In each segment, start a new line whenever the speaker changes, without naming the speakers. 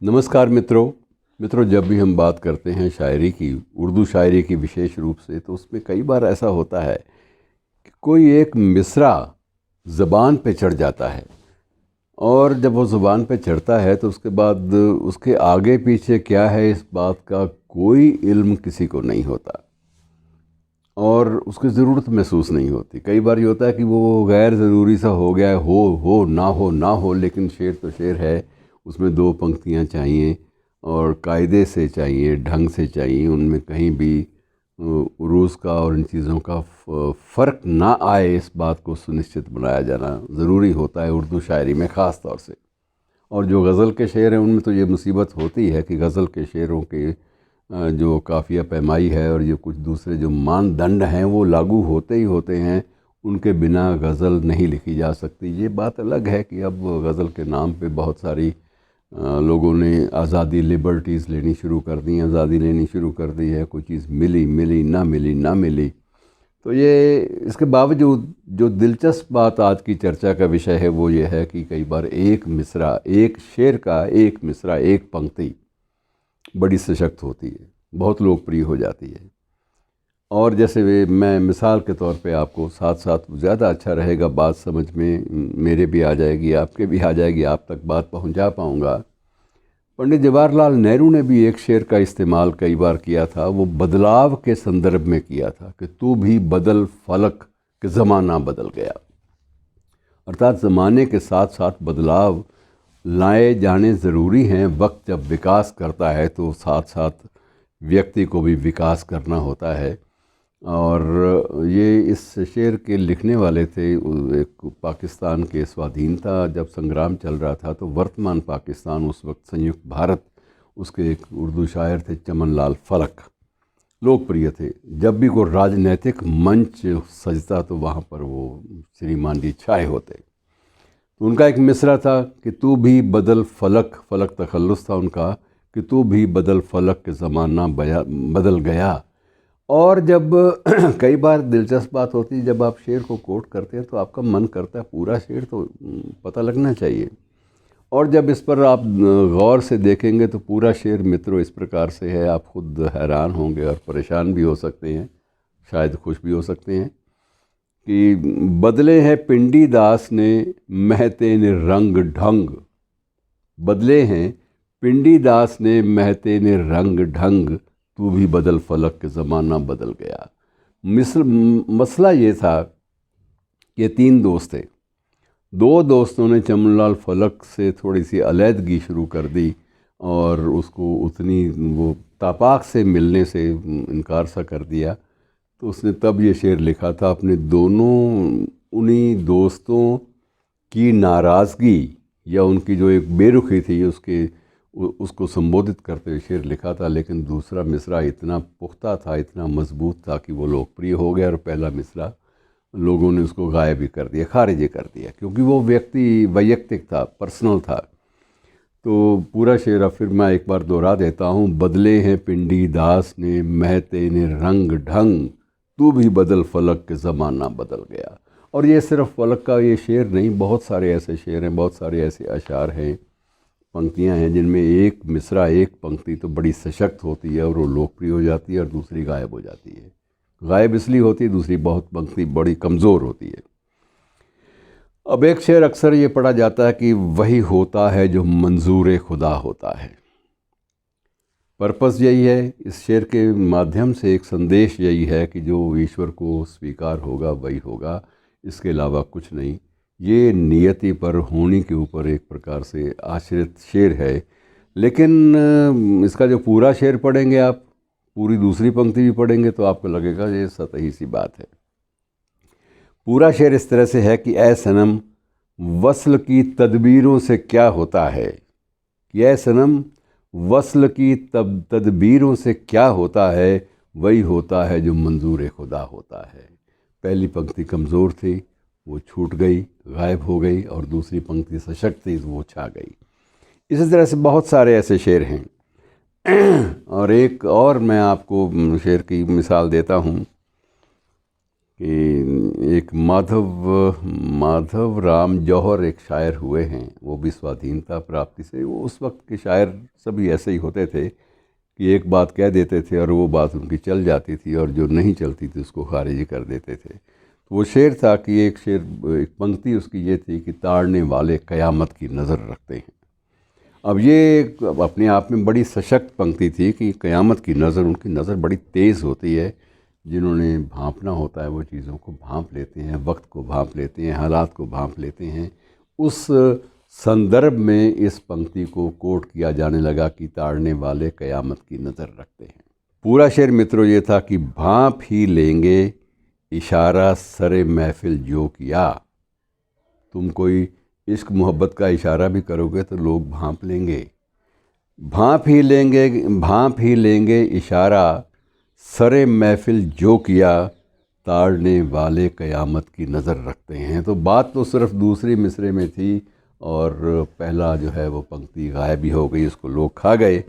नमस्कार मित्रों, जब भी हम बात करते हैं शायरी की, उर्दू शायरी की विशेष रूप से, तो उसमें कई बार ऐसा होता है कि कोई एक मिसरा ज़बान पे चढ़ जाता है। और जब वो ज़ुबान पे चढ़ता है तो उसके बाद उसके आगे पीछे क्या है इस बात का कोई इल्म किसी को नहीं होता और उसकी ज़रूरत महसूस नहीं होती। कई बार ये होता है कि वो गैर ज़रूरी सा हो गया है, हो ना हो, लेकिन शेर तो शेर है। उसमें दो पंक्तियाँ चाहिए और कायदे से चाहिए, ढंग से चाहिए, उनमें कहीं भी उरूज़ का और इन चीज़ों का फ़र्क ना आए, इस बात को सुनिश्चित बनाया जाना ज़रूरी होता है उर्दू शायरी में ख़ास तौर से। और जो गज़ल के शेर हैं उनमें तो ये मुसीबत होती है कि गज़ल के शेरों के जो काफ़िया पैमाई है और ये कुछ दूसरे जो मानदंड हैं वो लागू होते ही होते हैं। उनके बिना गज़ल नहीं लिखी जा सकती। ये बात अलग है कि अब गज़ल के नाम पे बहुत सारी लोगों ने आज़ादी, लिबर्टीज़ लेनी शुरू कर दी, आज़ादी लेनी शुरू कर दी है। कोई चीज़ मिली मिली, ना मिली ना मिली। तो ये इसके बावजूद जो दिलचस्प बात आज की चर्चा का विषय है वो ये है कि कई बार एक मिसरा, एक शेर का एक मिसरा, एक पंक्ति बड़ी सशक्त होती है, बहुत लोकप्रिय हो जाती है। और जैसे मैं मिसाल के तौर पे आपको साथ साथ ज़्यादा अच्छा रहेगा, बात समझ में मेरे भी आ जाएगी, आपके भी आ जाएगी, आप तक बात पहुंचा पाऊंगा। पंडित जवाहरलाल नेहरू ने भी एक शेर का इस्तेमाल कई बार किया था। वो बदलाव के संदर्भ में किया था कि तू भी बदल फलक कि ज़माना बदल गया। अर्थात ज़माने के साथ साथ बदलाव लाए जाने ज़रूरी हैं। वक्त जब विकास करता है तो साथ साथ व्यक्ति को भी विकास करना होता है। और ये इस शेर के लिखने वाले थे एक पाकिस्तान के स्वाधीनता जब संग्राम चल रहा था, तो वर्तमान पाकिस्तान, उस वक्त संयुक्त भारत, उसके एक उर्दू शायर थे चमन लाल फलक, लोकप्रिय थे। जब भी कोई राजनैतिक मंच सजता तो वहाँ पर वो श्रीमान जी छाए होते। तो उनका एक मिसरा था कि तू भी बदल फलक, फलक तखल्लुस था उनका, कि तू भी बदल फलक के ज़माना बदल गया। और जब कई बार दिलचस्प बात होती है, जब आप शेर को कोट करते हैं तो आपका मन करता है पूरा शेर तो पता लगना चाहिए। और जब इस पर आप गौर से देखेंगे तो पूरा शेर मित्रों इस प्रकार से है, आप खुद हैरान होंगे और परेशान भी हो सकते हैं, शायद खुश भी हो सकते हैं। कि बदले हैं पिंडी दास ने महते ने रंग ढंग, बदले हैं पिंडी दास ने महते ने रंग ढंग, तू भी बदल फलक के ज़माना बदल गया। मसला ये था कि ये तीन दोस्त थे। दो दोस्तों ने चमनलाल फलक से थोड़ी सी अलहदगी शुरू कर दी और उसको उतनी वो तापाक से मिलने से इनकार सा कर दिया। तो उसने तब ये शेर लिखा था, अपने दोनों उन्हीं दोस्तों की नाराज़गी या उनकी जो एक बेरुखी थी उसको संबोधित करते हुए शेर लिखा था। लेकिन दूसरा मिसरा इतना पुख्ता था, इतना मजबूत था कि वो लोकप्रिय हो गया और पहला मिसरा लोगों ने उसको गायब ही कर दिया, खारिज ही कर दिया, क्योंकि वो व्यक्ति वैयक्तिक था, पर्सनल था। तो पूरा शेर फिर मैं एक बार दोहरा देता हूँ। बदले हैं पिंडी दास ने महते ने रंग ढंग, तू भी बदल फलक के ज़माना बदल गया। और ये सिर्फ फलक का ये शेर नहीं, बहुत सारे ऐसे शेर हैं, बहुत सारे ऐसे अशार हैं, पंक्तियां हैं जिनमें एक मिसरा, एक पंक्ति तो बड़ी सशक्त होती है और वो लोकप्रिय हो जाती है और दूसरी गायब हो जाती है। गायब इसलिए होती है, दूसरी बहुत पंक्ति बड़ी कमज़ोर होती है। अब एक शेर अक्सर ये पढ़ा जाता है कि वही होता है जो मंजूर खुदा होता है। पर्पस यही है इस शेर के माध्यम से, एक संदेश यही है कि जो ईश्वर को स्वीकार होगा वही होगा, इसके अलावा कुछ नहीं। ये नियति पर, होनी के ऊपर एक प्रकार से आश्रित शेर है। लेकिन इसका जो पूरा शेर पढ़ेंगे आप, पूरी दूसरी पंक्ति भी पढ़ेंगे तो आपको लगेगा ये सतही सी बात है। पूरा शेर इस तरह से है कि ऐ सनम वस्ल की तदबीरों से क्या होता है, कि ऐ सनम वस्ल की तदबीरों से क्या होता है, वही होता है जो मंजूर खुदा होता है। पहली पंक्ति कमज़ोर थी, वो छूट गई, गायब हो गई, और दूसरी पंक्ति सशक्त थी, वो छा गई। इसी तरह से बहुत सारे ऐसे शेर हैं। और एक और मैं आपको शेर की मिसाल देता हूँ कि एक माधव राम जौहर एक शायर हुए हैं, वो भी स्वाधीनता प्राप्ति से, वो उस वक्त के शायर सभी ऐसे ही होते थे कि एक बात कह देते थे और वो बात उनकी चल जाती थी, और जो नहीं चलती थी उसको खारिज कर देते थे। तो वो शेर था कि एक पंक्ति उसकी ये थी कि ताड़ने वाले क़यामत की नज़र रखते हैं। अब ये अपने आप में बड़ी सशक्त पंक्ति थी कि क़यामत की नज़र, उनकी नज़र बड़ी तेज़ होती है। जिन्होंने भांपना होता है वो चीज़ों को भांप लेते हैं, वक्त को भांप लेते हैं, हालात को भांप लेते हैं। उस संदर्भ में इस पंक्ति को कोट किया जाने लगा कि ताड़ने वाले क़यामत की नज़र रखते हैं। पूरा शेर मित्रों ये था कि भांप ही लेंगे इशारा सरे महफिल जो किया। तुम कोई इश्क मोहब्बत का इशारा भी करोगे तो लोग भांप लेंगे। भांप ही लेंगे इशारा सरे महफिल जो किया, ताड़ने वाले क़यामत की नज़र रखते हैं। तो बात तो सिर्फ दूसरे मिसरे में थी और पहला जो है वो पंक्ति गायब ही हो गई, उसको लोग खा गए।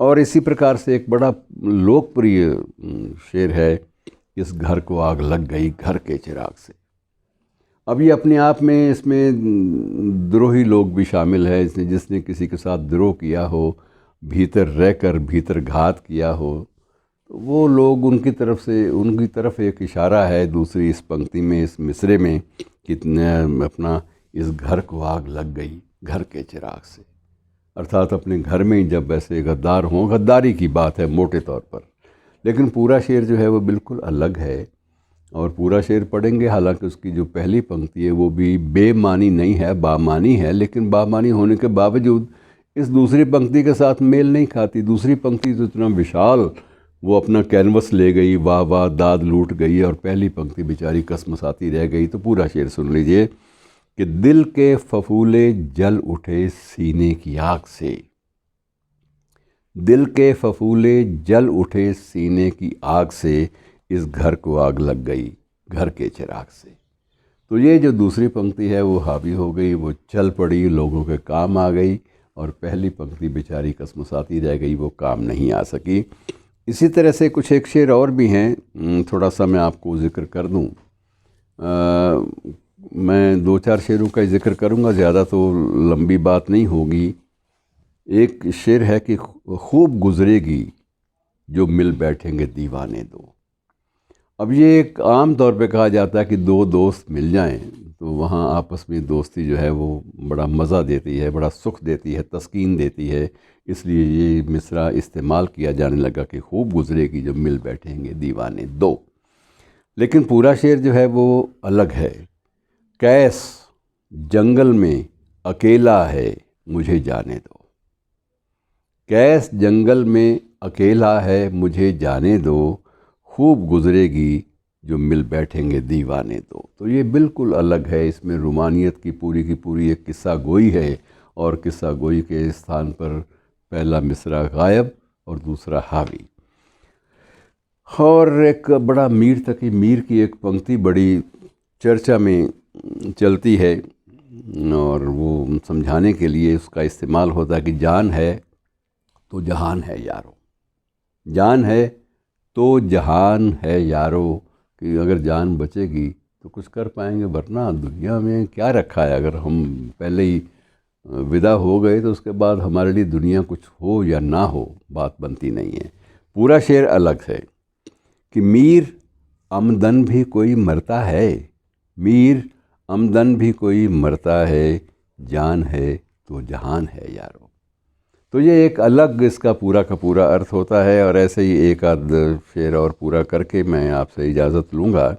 और इसी प्रकार से एक बड़ा लोकप्रिय शेर है, इस घर को आग लग गई घर के चिराग से। अब ये अपने आप में इसमें द्रोही लोग भी शामिल है, जिसने किसी के साथ द्रोह किया हो, भीतर रहकर भीतर घात किया हो, तो वो लोग उनकी तरफ एक इशारा है दूसरी इस पंक्ति में, इस मिसरे में, कितने अपना इस घर को आग लग गई घर के चिराग से। अर्थात अपने घर में जब ऐसे गद्दार हों, गद्दारी की बात है मोटे तौर पर। लेकिन पूरा शेर जो है वो बिल्कुल अलग है, और पूरा शेर पढ़ेंगे, हालांकि उसकी जो पहली पंक्ति है वो भी बेमानी नहीं है, बामानी है, लेकिन बामानी होने के बावजूद इस दूसरी पंक्ति के साथ मेल नहीं खाती। दूसरी पंक्ति तो इतना विशाल, वो अपना कैनवस ले गई, वाह वाह दाद लूट गई, और पहली पंक्ति बेचारी कसमसाती रह गई। तो पूरा शेर सुन लीजिए कि दिल के फफूले जल उठे सीने की आग से। दिल के फफूले जल उठे सीने की आग से, इस घर को आग लग गई घर के चिराग से। तो ये जो दूसरी पंक्ति है वो हावी हो गई, वो चल पड़ी, लोगों के काम आ गई, और पहली पंक्ति बेचारी कसमसाती रह गई, वो काम नहीं आ सकी। इसी तरह से कुछ एक शेर और भी हैं, थोड़ा सा मैं आपको ज़िक्र कर दूं। मैं दो चार शेरों का जिक्र करूंगा, ज़्यादा तो लंबी बात नहीं होगी। एक शेर है कि खूब गुजरेगी जो मिल बैठेंगे दीवाने दो। अब ये एक आम तौर पे कहा जाता है कि दो दोस्त मिल जाएं तो वहाँ आपस में दोस्ती जो है वो बड़ा मज़ा देती है, बड़ा सुख देती है, तस्कीन देती है। इसलिए ये मिसरा इस्तेमाल किया जाने लगा कि खूब गुजरेगी जब मिल बैठेंगे दीवाने दो। लेकिन पूरा शेर जो है वो अलग है। कैस जंगल में अकेला है मुझे जाने दो। कैस जंगल में अकेला है मुझे जाने दो, खूब गुजरेगी जो मिल बैठेंगे दीवाने दो। तो ये बिल्कुल अलग है, इसमें रुमानियत की पूरी एक किस्सा गोई है, और किस्सा गोई के स्थान पर पहला मिसरा गायब और दूसरा हावी। और एक बड़ा मीर की एक पंक्ति बड़ी चर्चा में चलती है, और वो समझाने के लिए उसका इस्तेमाल होता है कि जान है तो जहान है यारो, जान है तो जहान है यारो, कि अगर जान बचेगी तो कुछ कर पाएंगे, वरना दुनिया में क्या रखा है। अगर हम पहले ही विदा हो गए तो उसके बाद हमारे लिए दुनिया कुछ हो या ना हो बात बनती नहीं है। पूरा शेर अलग है कि मीर आमदन भी कोई मरता है, मीर आमदन भी कोई मरता है, जान है तो जहान है यारो। तो ये एक अलग इसका पूरा का पूरा अर्थ होता है। और ऐसे ही एक आध शेर और पूरा करके मैं आपसे इजाज़त लूँगा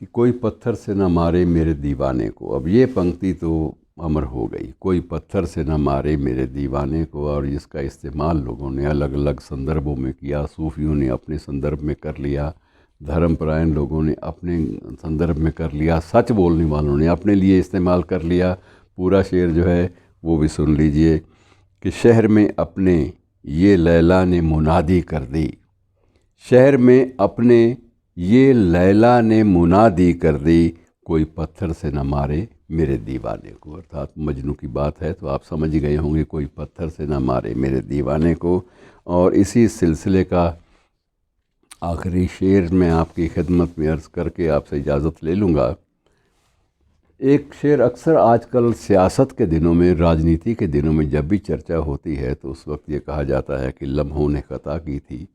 कि कोई पत्थर से न मारे मेरे दीवाने को। अब ये पंक्ति तो अमर हो गई, कोई पत्थर से न मारे मेरे दीवाने को, और इसका इस्तेमाल लोगों ने अलग अलग संदर्भों में किया। सूफियों ने अपने संदर्भ में कर लिया, धर्मपरायण लोगों ने अपने संदर्भ में कर लिया, सच बोलने वालों ने अपने लिए इस्तेमाल कर लिया। पूरा शेर जो है वो भी सुन लीजिए कि शहर में अपने ये लैला ने मुनादी कर दी, शहर में अपने ये लैला ने मुनादी कर दी, कोई पत्थर से न मारे मेरे दीवाने को। अर्थात मजनू की बात है, तो आप समझ गए होंगे, कोई पत्थर से न मारे मेरे दीवाने को। और इसी सिलसिले का आखिरी शेर में आपकी खिदमत में अर्ज़ करके आपसे इजाज़त ले लूँगा। एक शेर अक्सर आजकल सियासत के दिनों में, राजनीति के दिनों में जब भी चर्चा होती है तो उस वक्त ये कहा जाता है कि लम्हों ने ख़ता की थी,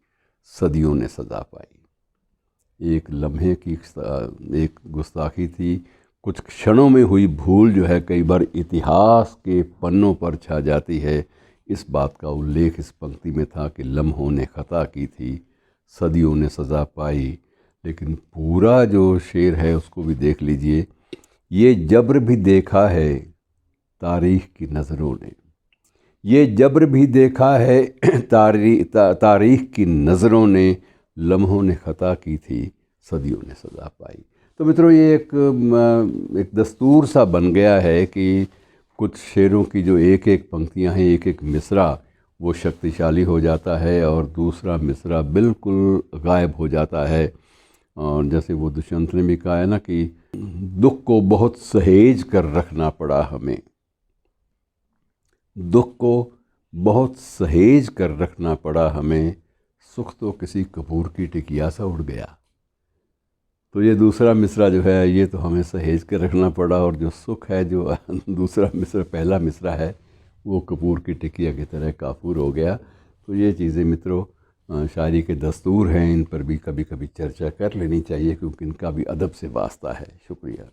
सदियों ने सज़ा पाई। एक लम्हे की एक गुस्ताखी थी, कुछ क्षणों में हुई भूल जो है कई बार इतिहास के पन्नों पर छा जाती है। इस बात का उल्लेख इस पंक्ति में था कि लम्हों ने ख़ता की थी, सदियों ने सज़ा पाई। लेकिन पूरा जो शेर है उसको भी देख लीजिए। ये जब्र भी देखा है तारीख़ की नज़रों ने, ये जब्र भी देखा है तारीख़ की नज़रों ने, लम्हों ने ख़ता की थी, सदियों ने सज़ा पाई। तो मित्रों, ये एक दस्तूर सा बन गया है कि कुछ शेरों की जो एक एक पंक्तियां हैं, एक एक मिसरा वो शक्तिशाली हो जाता है और दूसरा मिसरा बिल्कुल गायब हो जाता है। और जैसे वो दुष्यंत ने भी कहा है ना कि दुख को बहुत सहेज कर रखना पड़ा हमें, दुख को बहुत सहेज कर रखना पड़ा हमें, सुख तो किसी कपूर की टिकिया सा उड़ गया। तो ये दूसरा मिसरा जो है ये तो हमें सहेज कर रखना पड़ा, और जो सुख है, जो दूसरा मिसरा, पहला मिसरा है, वो कपूर की टिकिया की तरह काफूर हो गया। तो ये चीज़ें मित्रों शायरी के दस्तूर हैं, इन पर भी कभी कभी चर्चा कर लेनी चाहिए क्योंकि इनका भी अदब से वास्ता है। शुक्रिया।